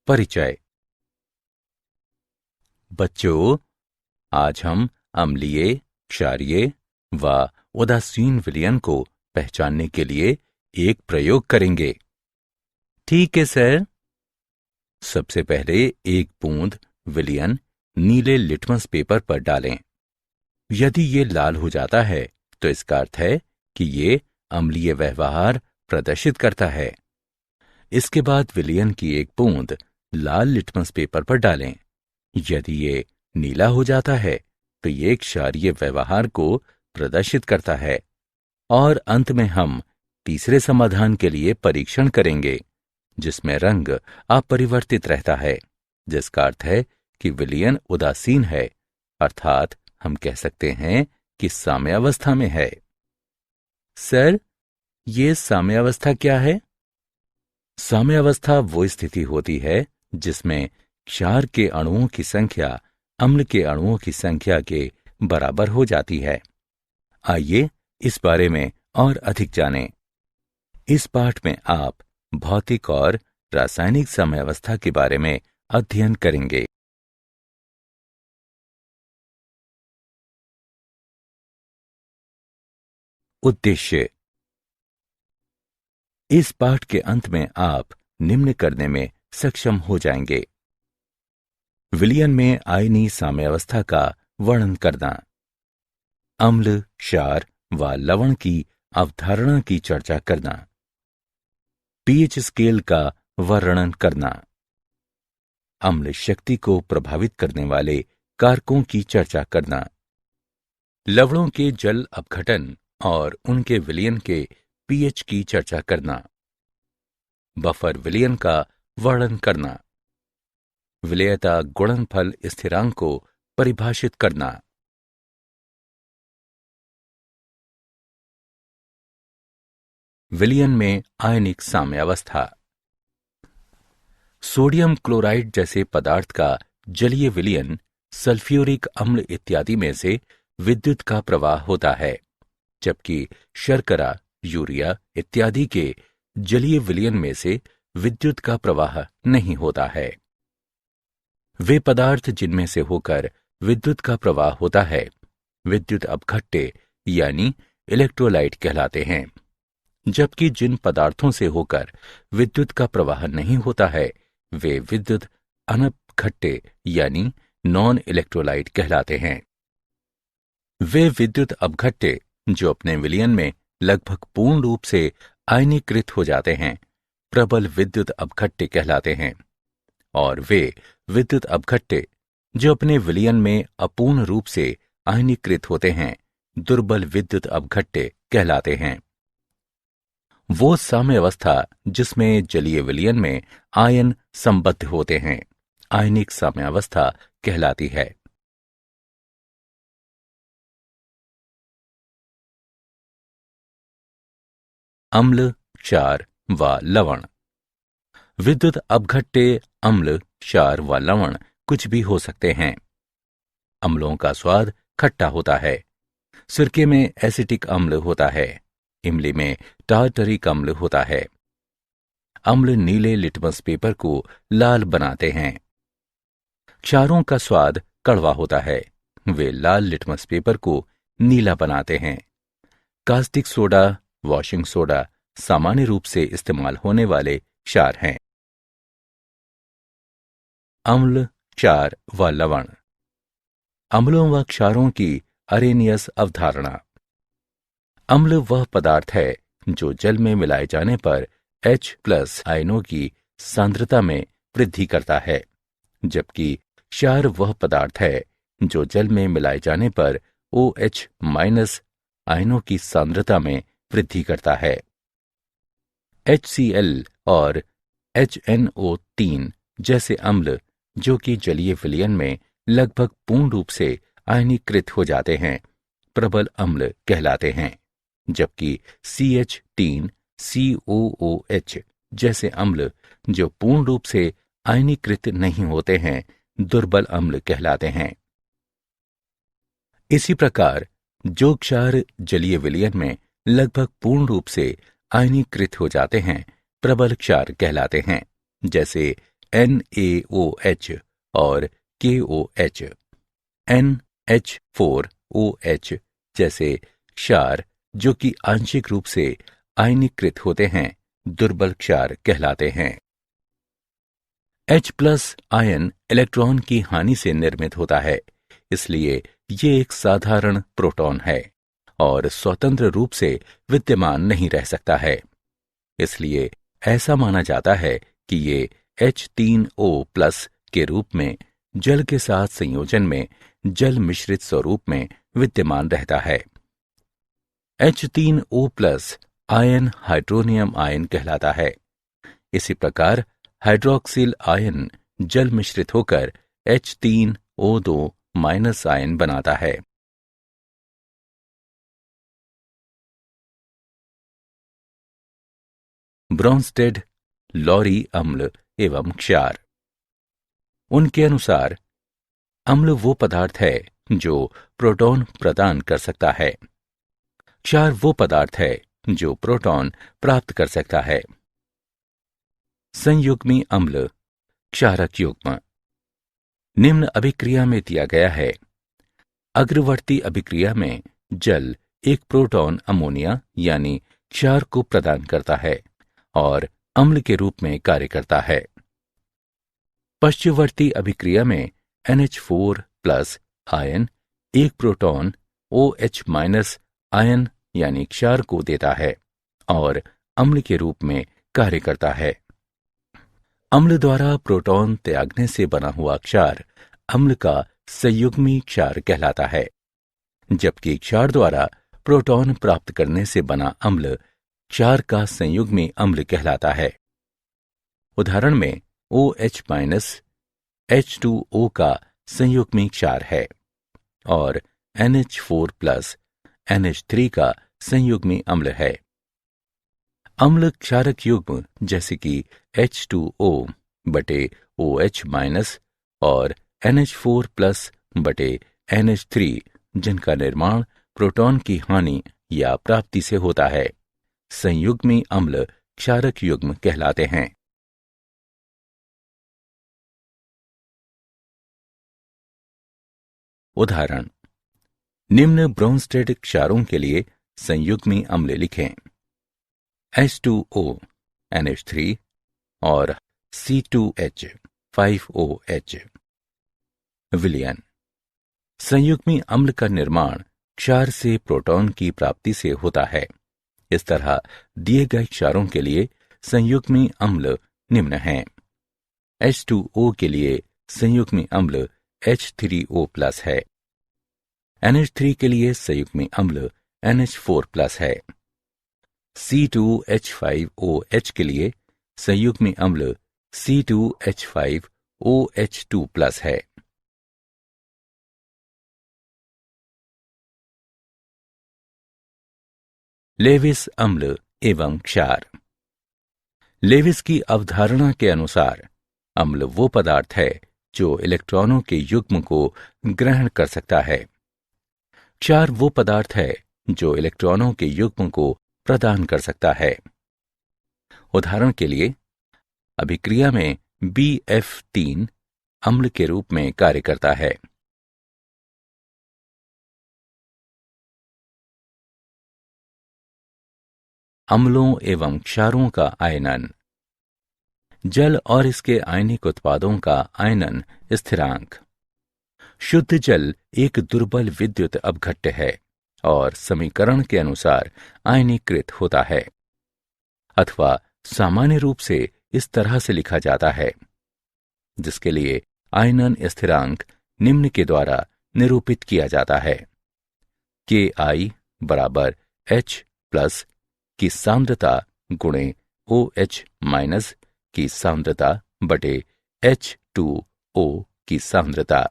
परिचय। बच्चों, आज हम अम्लीय, क्षारीय व उदासीन विलयन को पहचानने के लिए एक प्रयोग करेंगे। ठीक है सर। सबसे पहले एक बूंद विलयन नीले लिटमस पेपर पर डालें। यदि ये लाल हो जाता है तो इसका अर्थ है कि ये अम्लीय व्यवहार प्रदर्शित करता है। इसके बाद विलयन की एक बूंद लाल लिटमस पेपर पर डालें। यदि ये नीला हो जाता है तो ये क्षारीय व्यवहार को प्रदर्शित करता है। और अंत में हम तीसरे समाधान के लिए परीक्षण करेंगे, जिसमें रंग अपरिवर्तित रहता है, जिसका अर्थ है कि विलयन उदासीन है, अर्थात हम कह सकते हैं कि साम्यावस्था में है। सर, ये साम्यावस्था क्या है? साम्यावस्था वो स्थिति होती है जिसमें क्षार के अणुओं की संख्या अम्ल के अणुओं की संख्या के बराबर हो जाती है। आइए इस बारे में और अधिक जानें। इस पाठ में आप भौतिक और रासायनिक साम्यावस्था के बारे में अध्ययन करेंगे। उद्देश्य। इस पाठ के अंत में आप निम्न करने में सक्षम हो जाएंगे। विलयन में आयनीय साम्यावस्था का वर्णन करना, अम्ल, क्षार व लवण की अवधारणा की चर्चा करना, पीएच स्केल का वर्णन करना, अम्ल शक्ति को प्रभावित करने वाले कारकों की चर्चा करना, लवणों के जल अपघटन और उनके विलयन के पीएच की चर्चा करना, बफर विलयन का वर्णन करना, विलेयता गुणनफल स्थिरांक को परिभाषित करना। विलयन में आयनिक साम्यावस्था। सोडियम क्लोराइड जैसे पदार्थ का जलीय विलयन सल्फ्यूरिक अम्ल इत्यादि में से विद्युत का प्रवाह होता है, जबकि शर्करा, यूरिया इत्यादि के जलीय विलयन में से विद्युत का प्रवाह नहीं होता है। वे पदार्थ जिनमें से होकर विद्युत का प्रवाह होता है विद्युत अपघट्य यानी इलेक्ट्रोलाइट कहलाते हैं, जबकि जिन पदार्थों से होकर विद्युत का प्रवाह नहीं होता है वे विद्युत अनपघट्य यानी नॉन इलेक्ट्रोलाइट कहलाते हैं। वे विद्युत अपघट्य जो अपने विलयन में लगभग पूर्ण रूप से आयनीकृत हो जाते हैं प्रबल विद्युत अपघट्य कहलाते हैं, और वे विद्युत अपघट्य जो अपने विलयन में अपूर्ण रूप से आयनीकृत होते हैं दुर्बल विद्युत अपघट्य कहलाते हैं। वो साम्यावस्था जिसमें जलीय विलयन में आयन संबद्ध होते हैं आयनिक साम्यावस्था कहलाती है। अम्ल, क्षार व लवण। विद्युत अपघट्य अम्ल, क्षार व लवण कुछ भी हो सकते हैं। अम्लों का स्वाद खट्टा होता है। सिरके में एसिटिक अम्ल होता है। इमली में टार्टरिक अम्ल होता है। अम्ल नीले लिटमस पेपर को लाल बनाते हैं। क्षारों का स्वाद कड़वा होता है। वे लाल लिटमस पेपर को नीला बनाते हैं। कास्टिक सोडा, वॉशिंग सोडा सामान्य रूप से इस्तेमाल होने वाले क्षार हैं। अम्ल, क्षार व लवण। अम्लों व क्षारों की अरेनियस अवधारणा। अम्ल वह पदार्थ है जो जल में मिलाए जाने पर H+ आयनों की सांद्रता में वृद्धि करता है, जबकि क्षार वह पदार्थ है जो जल में मिलाए जाने पर OH- आयनों की सांद्रता में वृद्धि करता है। HCl और HNO3 जैसे अम्ल जो कि जलीय विलयन में लगभग पूर्ण रूप से आयनीकृत हो जाते हैं प्रबल अम्ल कहलाते हैं, जबकि CH3, COOH जैसे अम्ल जो पूर्ण रूप से आयनीकृत नहीं होते हैं दुर्बल अम्ल कहलाते हैं। इसी प्रकार जो क्षार जलीय विलयन में लगभग पूर्ण रूप से आयनीकृत हो जाते हैं प्रबल क्षार कहलाते हैं, जैसे NaOH और KOH। NH4OH जैसे क्षार जो कि आंशिक रूप से आयनीकृत होते हैं दुर्बल क्षार कहलाते हैं। H+ आयन इलेक्ट्रॉन की हानि से निर्मित होता है, इसलिए ये एक साधारण प्रोटॉन है और स्वतंत्र रूप से विद्यमान नहीं रह सकता है। इसलिए ऐसा माना जाता है कि ये H3O+ के रूप में जल के साथ संयोजन में जल मिश्रित स्वरूप में विद्यमान रहता है। H3O+ आयन हाइड्रोनियम आयन कहलाता है। इसी प्रकार हाइड्रोक्सिल आयन जल मिश्रित होकर H3O2- आयन बनाता है। ब्रोंस्टेड, लॉरी अम्ल एवं क्षार। उनके अनुसार अम्ल वो पदार्थ है जो प्रोटॉन प्रदान कर सकता है। क्षार वो पदार्थ है जो प्रोटॉन प्राप्त कर सकता है। संयुग्मी अम्ल, क्षारक युग्म निम्न अभिक्रिया में दिया गया है। अग्रवर्ती अभिक्रिया में जल एक प्रोटॉन अमोनिया यानी क्षार को प्रदान करता है और अम्ल के रूप में कार्य करता है। पश्चिमवर्ती अभिक्रिया में NH4+ आयन एक प्रोटॉन OH- आयन यानी क्षार को देता है और अम्ल के रूप में कार्य करता है। अम्ल द्वारा प्रोटॉन त्यागने से बना हुआ क्षार अम्ल का संयुग्मी क्षार कहलाता है, जबकि क्षार द्वारा प्रोटॉन प्राप्त करने से बना अम्ल क्षार का संयुग्मी अम्ल कहलाता है। उदाहरण में OH- H2O का संयुग्मी क्षार है और NH4+ NH3 का संयुग्मी अम्ल है। अम्ल क्षारक युग्म जैसे कि H2O/OH- और NH4+/NH3 जिनका निर्माण प्रोटॉन की हानि या प्राप्ति से होता है, संयुग्मी अम्ल क्षारक युग्म कहलाते हैं। उदाहरण निम्न ब्रोंस्टेड क्षारों के लिए संयुग्मी अम्ल लिखें। H2O NH3 और C2H 5OH। विलयन संयुग्मी अम्ल का निर्माण क्षार से प्रोटॉन की प्राप्ति से होता है। इस तरह दिए गए क्षारों के लिए संयुग्मी अम्ल निम्न हैं। H2O के लिए संयुग्मी अम्ल H3O+ है। NH3 के लिए संयुग्मी अम्ल NH4+ है। C2H5OH के लिए संयुग्मी अम्ल C2H5OH2+ है। लेविस अम्ल एवं क्षार। लेविस की अवधारणा के अनुसार अम्ल वो पदार्थ है जो इलेक्ट्रॉनों के युग्म को ग्रहण कर सकता है। क्षार वो पदार्थ है जो इलेक्ट्रॉनों के युग्म को प्रदान कर सकता है। उदाहरण के लिए अभिक्रिया में BF3 अम्ल के रूप में कार्य करता है। अम्लों एवं क्षारों का आयनन। जल और इसके आयनिक उत्पादों का आयनन स्थिरांक। शुद्ध जल एक दुर्बल विद्युत अपघट्य है और समीकरण के अनुसार आयनीकृत होता है, अथवा सामान्य रूप से इस तरह से लिखा जाता है, जिसके लिए आयनन स्थिरांक निम्न के द्वारा निरूपित किया जाता है। Ki बराबर H+ की सांद्रता गुणे OH- की सांद्रता बटे H2O की सांद्रता।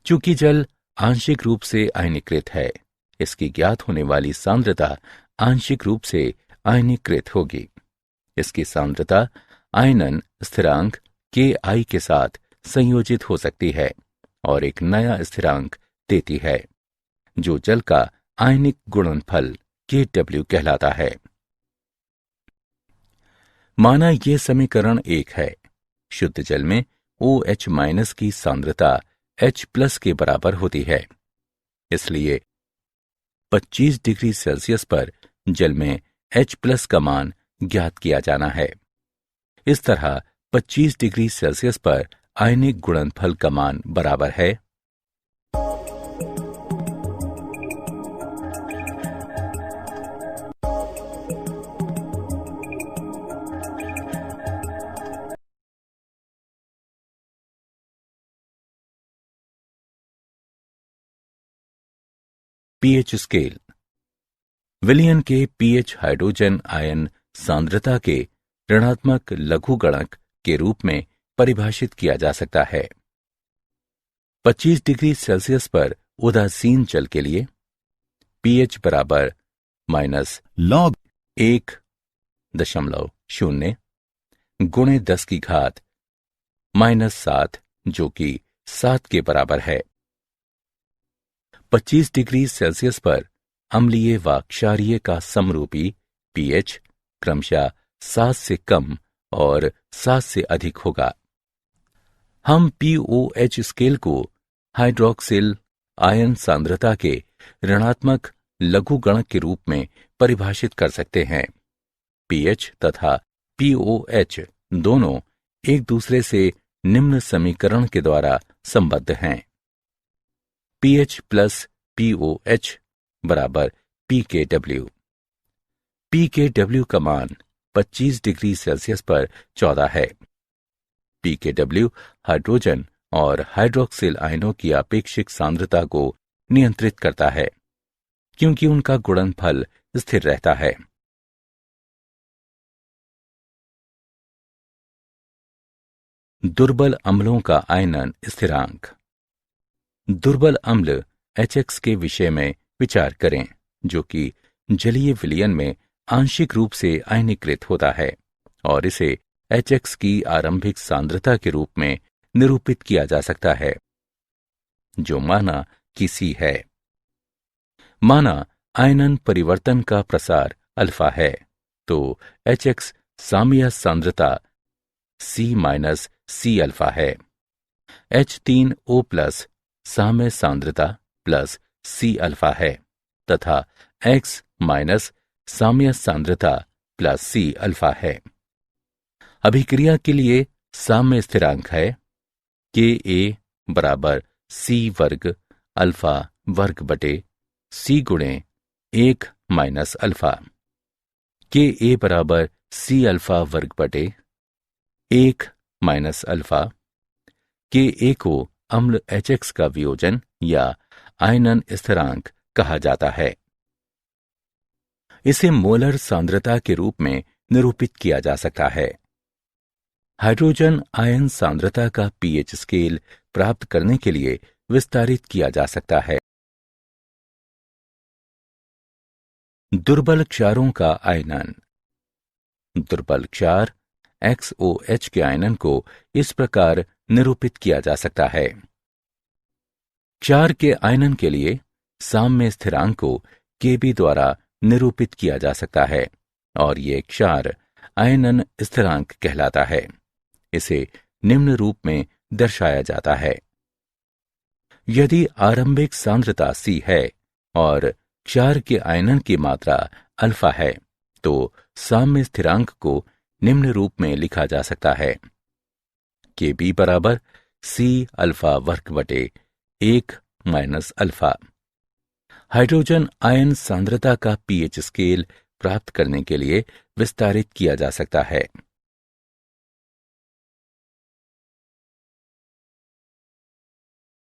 चूंकि जल आंशिक रूप से आयनीकृत है, इसकी ज्ञात होने वाली सांद्रता आंशिक रूप से आयनीकृत होगी। इसकी सांद्रता आयनन स्थिरांक Ki के साथ संयोजित हो सकती है और एक नया स्थिरांक देती है, जो जल का आयनिक गुणनफल Kw कहलाता है। माना ये समीकरण 1 है शुद्ध जल में OH- की सांद्रता H+ के बराबर होती है। इसलिए 25 डिग्री सेल्सियस पर जल में H+ का मान ज्ञात किया जाना है। इस तरह 25 डिग्री सेल्सियस पर आयनिक गुणनफल का मान बराबर है pH स्केल। विलयन के pH हाइड्रोजन आयन सांद्रता के ऋणात्मक लघुगणक के रूप में परिभाषित किया जा सकता है। 25 डिग्री सेल्सियस पर उदासीन जल के लिए pH बराबर -log 1.0 गुणे 10 की घात -7 जो कि 7 के बराबर है। 25 डिग्री सेल्सियस पर अम्लीय व क्षारीय का समरूपी pH क्रमशः 7 से कम और 7 से अधिक होगा। हम pOH स्केल को हाइड्रोक्सिल आयन सांद्रता के ऋणात्मक लघुगणक के रूप में परिभाषित कर सकते हैं। pH तथा pOH दोनों एक दूसरे से निम्न समीकरण के द्वारा संबद्ध हैं। pH प्लस pOH बराबर pKw। pKw का मान 25 डिग्री सेल्सियस पर 14 है। pKw हाइड्रोजन और हाइड्रोक्सिल आयनों की आपेक्षिक सांद्रता को नियंत्रित करता है क्योंकि उनका गुणनफल स्थिर रहता है। दुर्बल अम्लों का आयनन स्थिरांक। दुर्बल अम्ल HX के विषय में विचार करें जो कि जलीय विलयन में आंशिक रूप से आयनीकृत होता है और इसे HX की आरंभिक सांद्रता के रूप में निरूपित किया जा सकता है जो माना कि C है। माना आयनन परिवर्तन का प्रसार अल्फा है तो HX साम्य सांद्रता C- अल्फा है। H3O+ साम्य सांद्रता प्लस C अल्फा है तथा X- साम्य सांद्रता प्लस C अल्फा है। अभिक्रिया के लिए साम्य स्थिरांक है Ka बराबर C वर्ग अल्फा वर्ग बटे C गुणे 1 - अल्फा। Ka बराबर C अल्फा वर्ग बटे 1 - अल्फा। Ka को अम्ल HX का वियोजन या आयनन स्थिरांक कहा जाता है। इसे मोलर सांद्रता के रूप में निरूपित किया जा सकता है। हाइड्रोजन आयन सांद्रता का pH स्केल प्राप्त करने के लिए विस्तारित किया जा सकता है। दुर्बल क्षारों का आयनन। दुर्बल क्षार XOH के आयनन को इस प्रकार निरूपित किया जा सकता है। क्षार के आयनन के लिए साम्य स्थिरांक को Kb द्वारा निरूपित किया जा सकता है और ये क्षार आयनन स्थिरांक कहलाता है। इसे निम्न रूप में दर्शाया जाता है। यदि आरंभिक सांद्रता C है और क्षार के आयनन की मात्रा अल्फा है तो साम्य स्थिरांक को निम्न रूप में लिखा जा सकता है Kb बराबर C अल्फा वर्ग बटे 1 - अल्फा। हाइड्रोजन आयन सांद्रता का pH स्केल प्राप्त करने के लिए विस्तारित किया जा सकता है।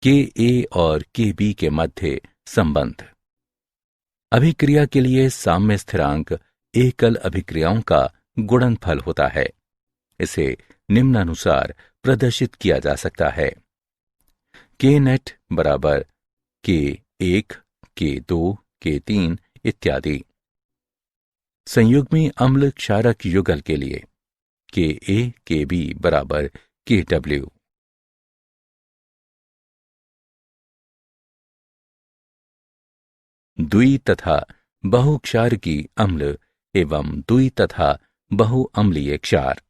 Ka और Kb के मध्य संबंध। अभिक्रिया के लिए साम्य स्थिरांक एकल अभिक्रियाओं का गुणनफल होता है। इसे निम्नानुसार प्रदर्शित किया जा सकता है। Knet बराबर K1, K2, K3 इत्यादि। संयुग्मी अम्ल क्षारक युगल के लिए Ka Kb बराबर Kw। द्वि तथा बहुक्षार की अम्ल एवं द्वि तथा बहुअम्लीय क्षार।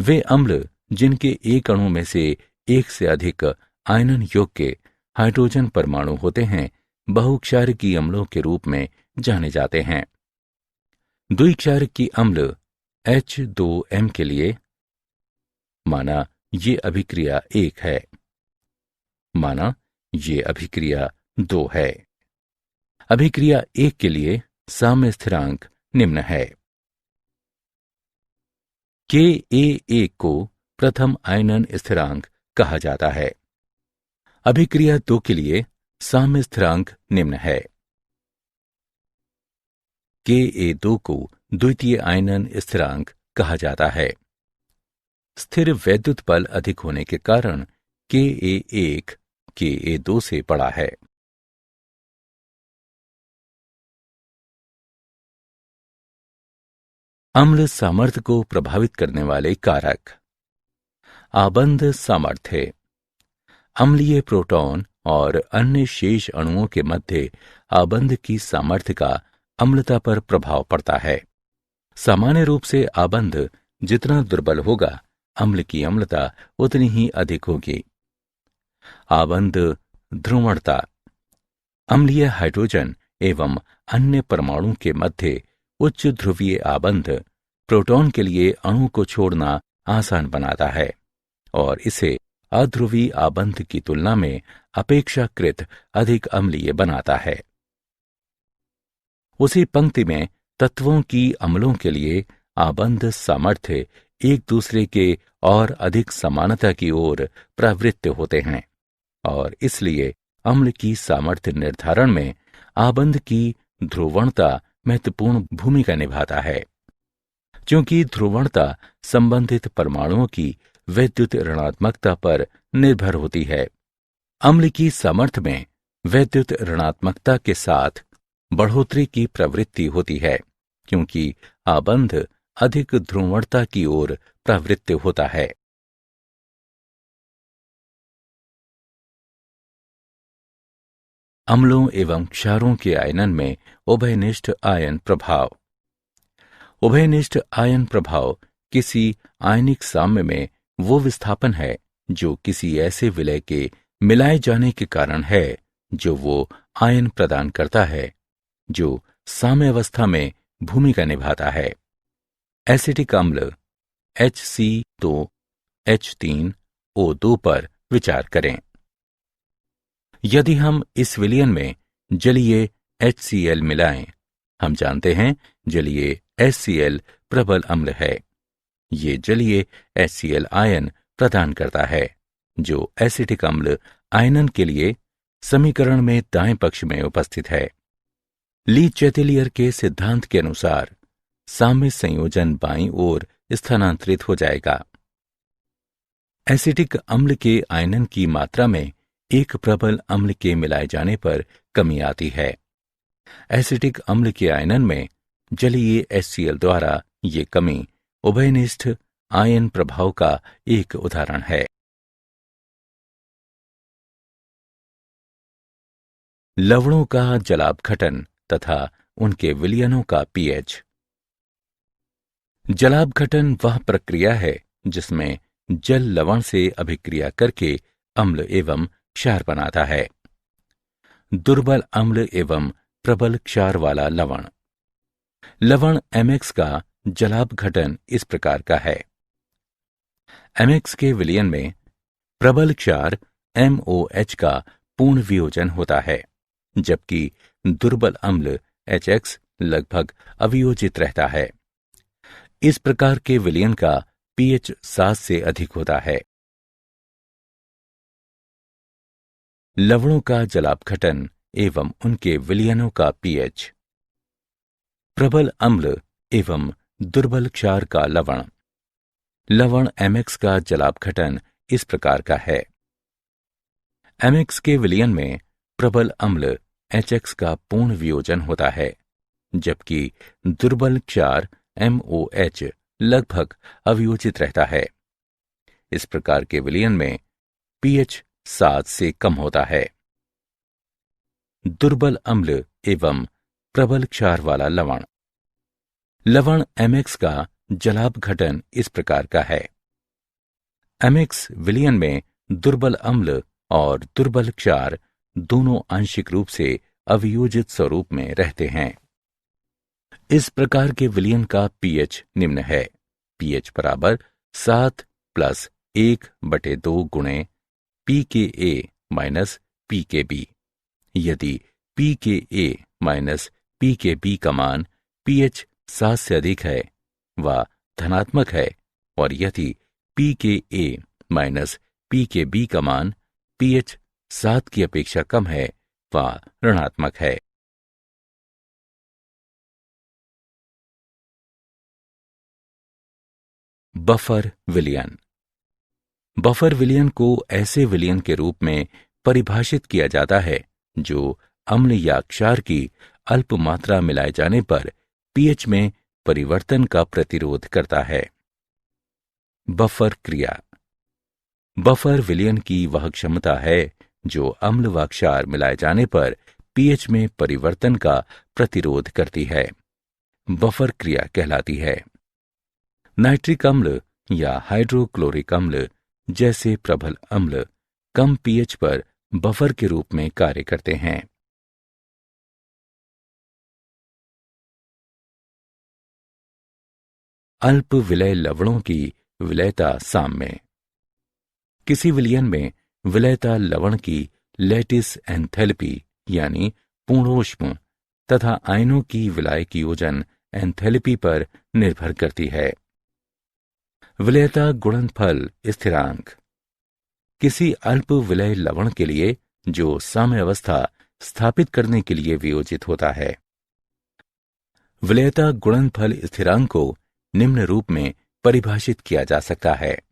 वे अम्ल जिनके एक अणु में से एक से अधिक आयनन योग के हाइड्रोजन परमाणु होते हैं, बहुक्षारकीय अम्लों के रूप में जाने जाते हैं। द्विक्षारकीय अम्ल H2M के लिए माना ये अभिक्रिया 1 है, माना ये अभिक्रिया 2 है। अभिक्रिया 1 के लिए साम्य स्थिरांक निम्न है। Ka1 को प्रथम आयनन स्थिरांक कहा जाता है। अभिक्रिया 2 के लिए साम्य स्थिरांक निम्न है। Ka2 को द्वितीय आयनन स्थिरांक कहा जाता है। स्थिर वैद्युत बल अधिक होने के कारण Ka1 Ka2 से बड़ा है। अम्ल सामर्थ्य को प्रभावित करने वाले कारक। आबंध सामर्थ्य। अम्लीय प्रोटॉन और अन्य शेष अणुओं के मध्य आबंध की सामर्थ्य का अम्लता पर प्रभाव पड़ता है। सामान्य रूप से आबंध जितना दुर्बल होगा, अम्ल की अम्लता उतनी ही अधिक होगी। आबंध ध्रुवणता। अम्लीय हाइड्रोजन एवं अन्य परमाणु के मध्य उच्च ध्रुवीय आबंध प्रोटॉन के लिए अणु को छोड़ना आसान बनाता है और इसे अध्रुवीय आबंध की तुलना में अपेक्षाकृत अधिक अम्लीय बनाता है। उसी पंक्ति में तत्वों की अम्लों के लिए आबंध सामर्थ्य एक दूसरे के और अधिक समानता की ओर प्रवृत्त होते हैं और इसलिए अम्ल की सामर्थ्य निर्धारण में आबंध की ध्रुवणता महत्वपूर्ण भूमिका निभाता है। क्योंकि ध्रुवणता संबंधित परमाणुओं की वैद्युत ऋणात्मकता पर निर्भर होती है, अम्ल की सामर्थ्य में वैद्युत ऋणात्मकता के साथ बढ़ोतरी की प्रवृत्ति होती है, क्योंकि आबंध अधिक ध्रुवणता की ओर प्रवृत्त होता है। अम्लों एवं क्षारों के आयनन में उभयनिष्ठ आयन प्रभाव। उभयनिष्ठ आयन प्रभाव किसी आयनिक साम्य में वो विस्थापन है जो किसी ऐसे विलय के मिलाए जाने के कारण है जो वो आयन प्रदान करता है जो साम्यावस्था में भूमिका निभाता है। एसिटिक अम्ल HC2H3O2 पर विचार करें। यदि हम इस विलयन में जलीय HCl मिलाएं, हम जानते हैं जलीय HCl प्रबल अम्ल है। ये जलीय HCl आयन प्रदान करता है जो एसिटिक अम्ल आयनन के लिए समीकरण में दाएं पक्ष में उपस्थित है। ली चैटेलियर के सिद्धांत के अनुसार साम्य संयोजन बाईं ओर स्थानांतरित हो जाएगा। एसिटिक अम्ल के आयनन की मात्रा में एक प्रबल अम्ल के मिलाए जाने पर कमी आती है। एसिटिक अम्ल के आयनन में जलीय HCl द्वारा ये कमी उभयनिष्ठ आयन प्रभाव का एक उदाहरण है। लवणों का जलापघटन तथा उनके विलयनों का pH। जलापघटन वह प्रक्रिया है जिसमें जल लवण से अभिक्रिया करके अम्ल एवं क्षार बनाता है। दुर्बल अम्ल एवं प्रबल क्षार वाला लवण। लवण MX का जलापघटन इस प्रकार का है। MX के विलयन में प्रबल क्षार MOH का पूर्ण वियोजन होता है, जबकि दुर्बल अम्ल HX लगभग अवियोजित रहता है। इस प्रकार के विलयन का pH 7 से अधिक होता है। लवणों का जलापघटन एवं उनके विलयनों का pH। प्रबल अम्ल एवं दुर्बल क्षार का लवण। लवण MX का जलापघटन इस प्रकार का है। MX के विलयन में प्रबल अम्ल HX का पूर्ण वियोजन होता है, जबकि दुर्बल क्षार MOH लगभग अवियोजित रहता है। इस प्रकार के विलयन में pH 7 से कम होता है। दुर्बल अम्ल एवं प्रबल क्षार वाला लवण। लवण MX का जलापघटन इस प्रकार का है। एमिक्स विलयन में दुर्बल अम्ल और दुर्बल क्षार दोनों आंशिक रूप से अवियोजित स्वरूप में रहते हैं। इस प्रकार के विलयन का पीएच निम्न है। पीएच बराबर 7 + 1/2 गुणे pKa माइनस pKb। यदि pKa माइनस pKb का मान pH 7 से अधिक है व धनात्मक है, और यदि pKa माइनस pKb का मान pH 7 की अपेक्षा कम है व ऋणात्मक है। बफर विलयन। बफर विलयन को ऐसे विलयन के रूप में परिभाषित किया जाता है जो अम्ल या क्षार की अल्प मात्रा मिलाए जाने पर पीएच में परिवर्तन का प्रतिरोध करता है। बफर क्रिया। बफर विलयन की वह क्षमता है जो अम्ल व क्षार मिलाए जाने पर पीएच में परिवर्तन का प्रतिरोध करती है। बफर क्रिया कहलाती है। नाइट्रिक अम्ल या हाइड्रोक्लोरिक अम्ल जैसे प्रबल अम्ल कम पीएच पर बफर के रूप में कार्य करते हैं। अल्प विलय लवणों की विलयता साम्य। किसी विलयन में विलयता लवण की लैटिस एंथैल्पी यानी पूर्णोष्म तथा आयनों की विलायक योजन एंथैल्पी पर निर्भर करती है। विलयता गुणनफल स्थिरांक। किसी अल्प विलय लवण के लिए जो साम्यावस्था स्थापित करने के लिए वियोजित होता है। विलयता गुणनफल स्थिरांक को निम्न रूप में परिभाषित किया जा सकता है।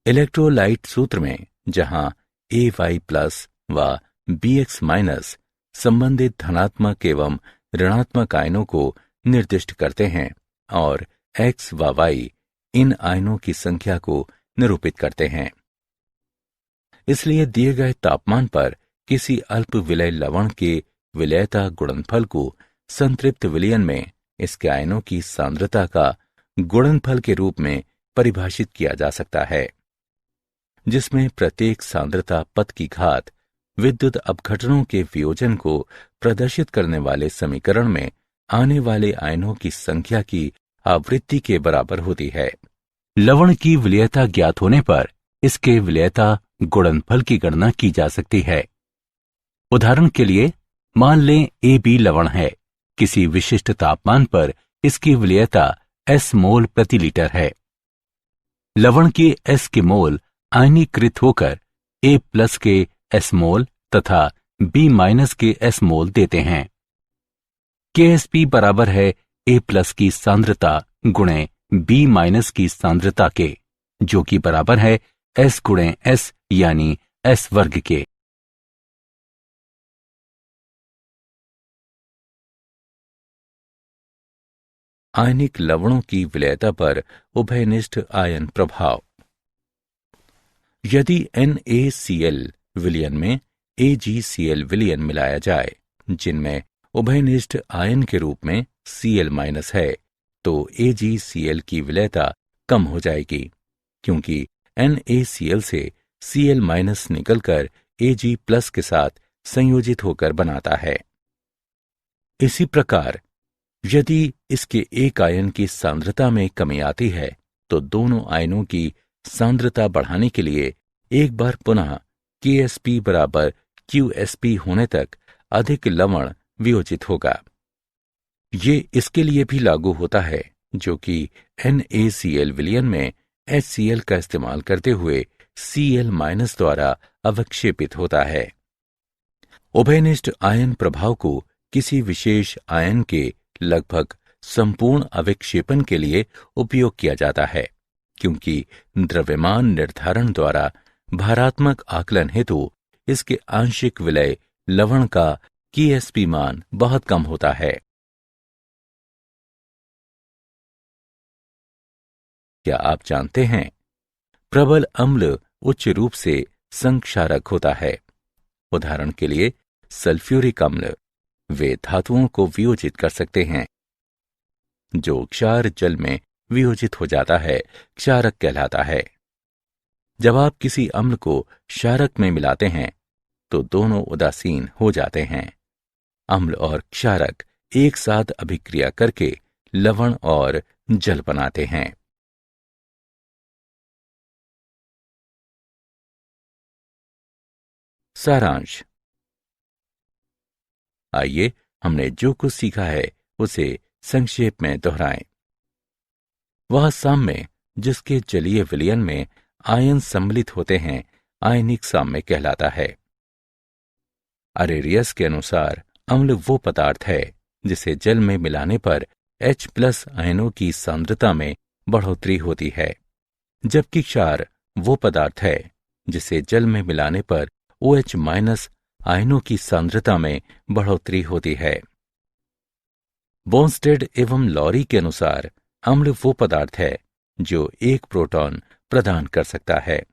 इलेक्ट्रोलाइट सूत्र में जहां Ay+ व Bx- संबंधित धनात्मक एवं ऋणात्मक आयनों को निर्दिष्ट करते हैं और X व Y इन आयनों की संख्या को निरूपित करते हैं। इसलिए दिए गए तापमान पर किसी अल्प विलय लवण के विलयता गुणनफल को संतृप्त विलयन में इसके आयनों की सांद्रता का गुणनफल के रूप में परिभाषित किया जा सकता है, जिसमें प्रत्येक सांद्रता पद की घात विद्युत अपघटनों के वियोजन को प्रदर्शित करने वाले समीकरण में आने वाले आयनों की संख्या की आवृत्ति के बराबर होती है। लवण की विलयता ज्ञात होने पर इसके विलयता गुणनफल की गणना की जा सकती है। उदाहरण के लिए मान लें AB लवण है। किसी विशिष्ट तापमान पर इसकी विलयता S मोल प्रति लीटर है। लवण के S के मोल आयनीकृत होकर A+ के S मोल तथा B- के S मोल देते हैं। KSP बराबर है A+ की सांद्रता गुणे B- की सांद्रता के, जो कि बराबर है S गुणे S यानी S वर्ग के। आयनिक लवणों की विलयता पर उभयनिष्ठ आयन प्रभाव। यदि NaCl विलयन में AgCl विलयन मिलाया जाए जिनमें उभयनिष्ठ आयन के रूप में Cl- है, तो AgCl की विलयता कम हो जाएगी, क्योंकि NaCl से Cl- निकलकर Ag+ के साथ संयोजित होकर बनाता है। इसी प्रकार यदि इसके एक आयन की सांद्रता में कमी आती है तो दोनों आयनों की सांद्रता बढ़ाने के लिए एक बार पुनः KSP बराबर QSP होने तक अधिक लवण वियोजित होगा। ये इसके लिए भी लागू होता है जो कि NaCl विलयन में HCl का इस्तेमाल करते हुए Cl- द्वारा अवक्षेपित होता है। उभयनिष्ठ आयन प्रभाव को किसी विशेष आयन के लगभग संपूर्ण अविक्षेपन के लिए उपयोग किया जाता है, क्योंकि द्रव्यमान निर्धारण द्वारा भारात्मक आकलन हेतु इसके आंशिक विलय लवण का KSP मान बहुत कम होता है। क्या आप जानते हैं, प्रबल अम्ल उच्च रूप से संक्षारक होता है। उदाहरण के लिए सल्फ्यूरिक अम्ल वे धातुओं को वियोजित कर सकते हैं। जो क्षार जल में वियोजित हो जाता है क्षारक कहलाता है। जब आप किसी अम्ल को क्षारक में मिलाते हैं तो दोनों उदासीन हो जाते हैं। अम्ल और क्षारक एक साथ अभिक्रिया करके लवण और जल बनाते हैं। सारांश। आइए हमने जो कुछ सीखा है उसे संक्षेप में दोहराएं। वह साम्य जिसके जलीय विलयन में आयन सम्मिलित होते हैं आयनिक साम्य कहलाता है। अरेरियस के अनुसार अम्ल वो पदार्थ है जिसे जल में मिलाने पर H+ आयनों की सांद्रता में बढ़ोतरी होती है, जबकि क्षार वो पदार्थ है जिसे जल में मिलाने पर OH- आयनों की सांद्रता में बढ़ोतरी होती है। बोन्स्टेड एवं लॉरी के अनुसार अम्ल वो पदार्थ है जो एक प्रोटॉन प्रदान कर सकता है।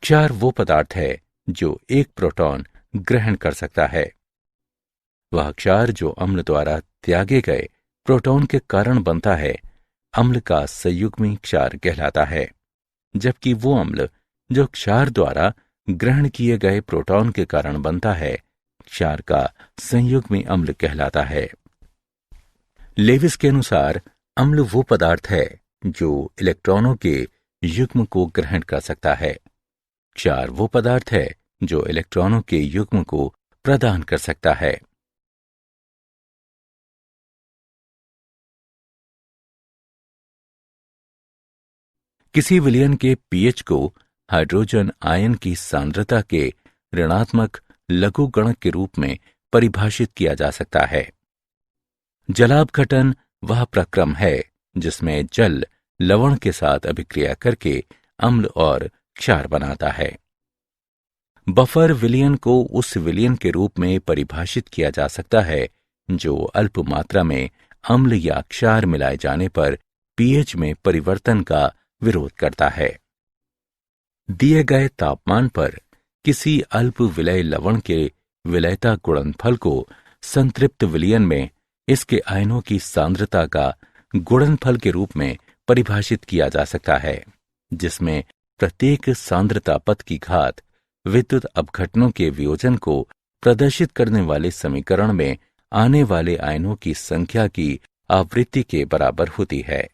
क्षार वो पदार्थ है जो एक प्रोटॉन ग्रहण कर सकता है। वह क्षार जो अम्ल द्वारा त्यागे गए प्रोटॉन के कारण बनता है अम्ल का संयुग्मी क्षार कहलाता है, जबकि वो अम्ल जो क्षार द्वारा ग्रहण किए गए प्रोटॉन के कारण बनता है क्षार का संयुग्मी अम्ल कहलाता है। लेविस के अनुसार अम्ल वो पदार्थ है जो इलेक्ट्रॉनों के युग्म को ग्रहण कर सकता है। क्षार वो पदार्थ है जो इलेक्ट्रॉनों के युग्म को प्रदान कर सकता है। किसी विलयन के pH को हाइड्रोजन आयन की सांद्रता के ऋणात्मक लघुगणक के रूप में परिभाषित किया जा सकता है। जलापघटन वह प्रक्रम है जिसमें जल लवण के साथ अभिक्रिया करके अम्ल और क्षार बनाता है। बफर विलयन को उस विलयन के रूप में परिभाषित किया जा सकता है जो अल्प मात्रा में अम्ल या क्षार मिलाए जाने पर pH में परिवर्तन का विरोध करता है। दिए गए तापमान पर किसी अल्प विलय लवण के विलयता गुणनफल को संतृप्त विलयन में इसके आयनों की सांद्रता का गुणनफल के रूप में परिभाषित किया जा सकता है, जिसमें प्रत्येक सांद्रता पद की घात विद्युत अपघटनों के वियोजन को प्रदर्शित करने वाले समीकरण में आने वाले आयनों की संख्या की आवृत्ति के बराबर होती है।